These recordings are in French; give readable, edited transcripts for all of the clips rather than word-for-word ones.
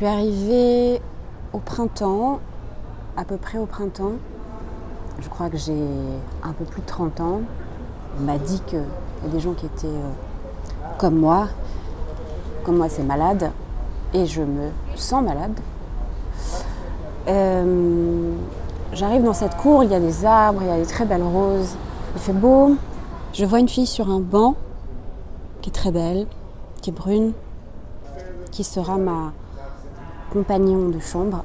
suis arrivée au printemps, à peu près au printemps. Je crois que j'ai un peu plus de 30 ans. On m'a dit qu'il y a des gens qui étaient comme moi c'est malade, et je me sens malade. J'arrive dans cette cour, il y a des arbres, il y a des très belles roses, il fait beau. Je vois une fille sur un banc qui est très belle, qui est brune, qui sera ma compagnon de chambre.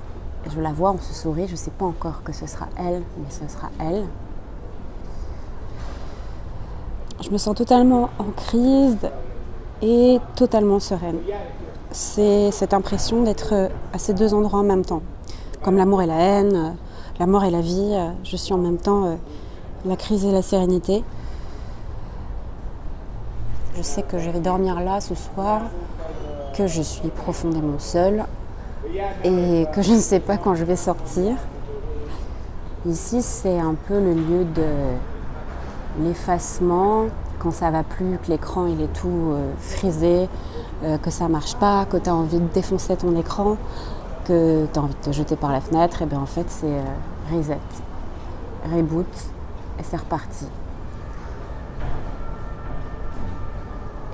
Je la vois, on se sourit, je ne sais pas encore que ce sera elle, mais ce sera elle. Je me sens totalement en crise et totalement sereine. C'est cette impression d'être à ces deux endroits en même temps. Comme l'amour et la haine, la mort et la vie, je suis en même temps la crise et la sérénité. Je sais que je vais dormir là ce soir, que je suis profondément seule et que je ne sais pas quand je vais sortir. Ici, c'est un peu le lieu de l'effacement, quand ça va plus, que l'écran il est tout frisé, que ça marche pas, que tu as envie de défoncer ton écran, que tu as envie de te jeter par la fenêtre, et bien en fait c'est reset, reboot, et c'est reparti.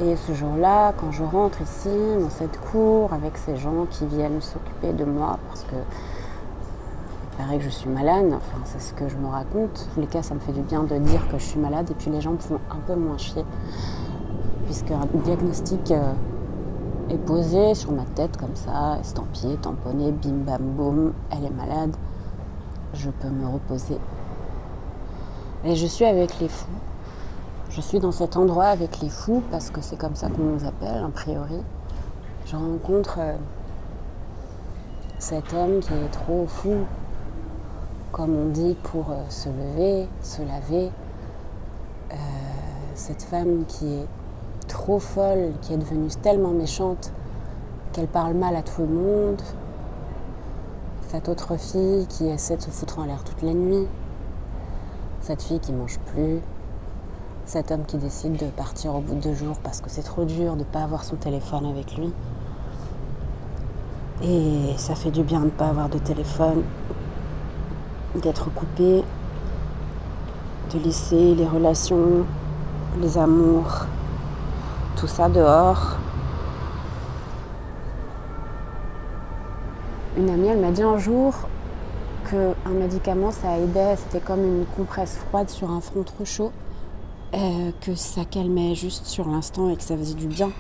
Et ce jour-là, quand je rentre ici, dans cette cour, avec ces gens qui viennent s'occuper de moi, parce que il paraît que je suis malade, enfin c'est ce que je me raconte. En tous les cas, ça me fait du bien de dire que je suis malade, et puis les gens me font un peu moins chier, puisque un diagnostic est posé sur ma tête comme ça, estampillé, tamponné, bim bam boum, elle est malade, je peux me reposer. Et je suis avec les fous. Je suis dans cet endroit avec les fous, parce que c'est comme ça qu'on nous appelle, a priori. Je rencontre cet homme qui est trop fou, comme on dit, pour se lever, se laver. Cette femme qui est trop folle, qui est devenue tellement méchante qu'elle parle mal à tout le monde. Cette autre fille qui essaie de se foutre en l'air toute la nuit. Cette fille qui mange plus. Cet homme qui décide de partir au bout de 2 jours parce que c'est trop dur de ne pas avoir son téléphone avec lui. Et ça fait du bien de ne pas avoir de téléphone, d'être coupé, de laisser les relations, les amours, tout ça dehors. Une amie, elle m'a dit un jour qu'un médicament, ça aidait, c'était comme une compresse froide sur un front trop chaud, que ça calmait juste sur l'instant et que ça faisait du bien.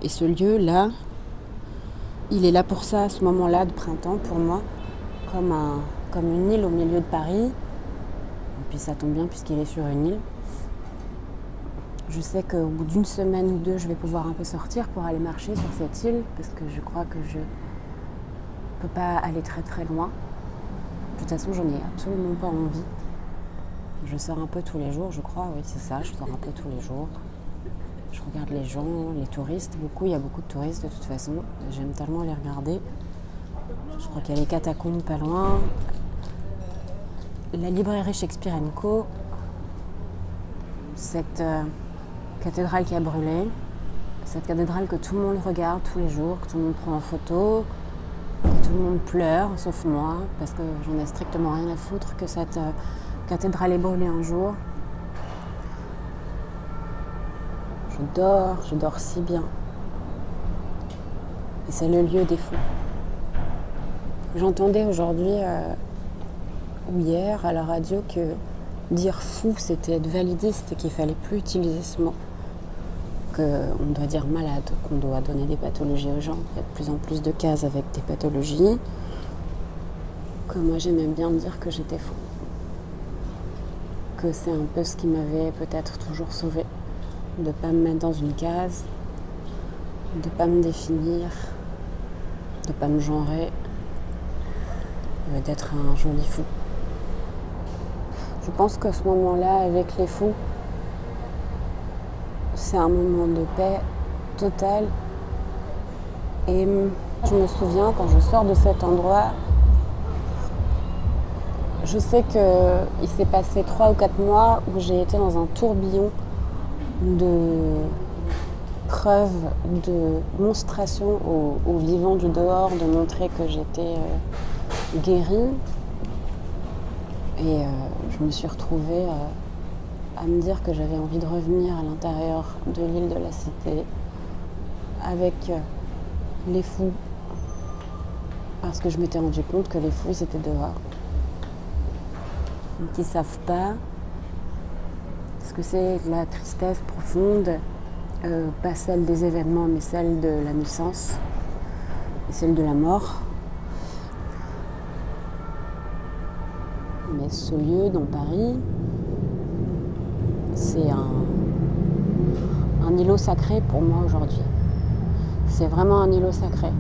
Et ce lieu-là, il est là pour ça, à ce moment-là de printemps, pour moi, comme une île au milieu de Paris. Et puis ça tombe bien puisqu'il est sur une île. Je sais qu'au bout d'une semaine ou 2, je vais pouvoir un peu sortir pour aller marcher sur cette île, parce que je crois que je peux pas aller très très loin. De toute façon, j'en ai absolument pas envie. Je sors un peu tous les jours, je crois, oui c'est ça, je sors un peu tous les jours. Je regarde les gens, les touristes, il y a beaucoup de touristes de toute façon. J'aime tellement les regarder. Je crois qu'il y a les catacombes pas loin. La librairie Shakespeare & Co. Cette cathédrale qui a brûlé. Cette cathédrale que tout le monde regarde tous les jours, que tout le monde prend en photo, que tout le monde pleure, sauf moi, parce que j'en ai strictement rien à foutre que cette cathédrale ait brûlé un jour. Je dors si bien. Et c'est le lieu des fous. J'entendais aujourd'hui ou hier à la radio que dire fou, c'était être validiste et qu'il fallait plus utiliser ce mot. Qu'on doit dire malade, qu'on doit donner des pathologies aux gens. Il y a de plus en plus de cases avec des pathologies. Que moi j'aimais bien dire que j'étais fou. Que c'est un peu ce qui m'avait peut-être toujours sauvée. De ne pas me mettre dans une case, de ne pas me définir, de ne pas me genrer, d'être un joli fou. Je pense qu'à ce moment-là, avec les fous, c'est un moment de paix totale. Et je me souviens, quand je sors de cet endroit, je sais qu'il s'est passé 3 ou 4 mois où j'ai été dans un tourbillon preuve de monstration aux vivants du dehors, de montrer que j'étais guérie. Et je me suis retrouvée à me dire que j'avais envie de revenir à l'intérieur de l'île de la Cité avec les fous, parce que je m'étais rendu compte que les fous étaient dehors. Qui ne savent pas ce que c'est la tristesse profonde, pas celle des événements, mais celle de la naissance et celle de la mort. Mais ce lieu dans Paris, c'est un îlot sacré pour moi aujourd'hui. C'est vraiment un îlot sacré.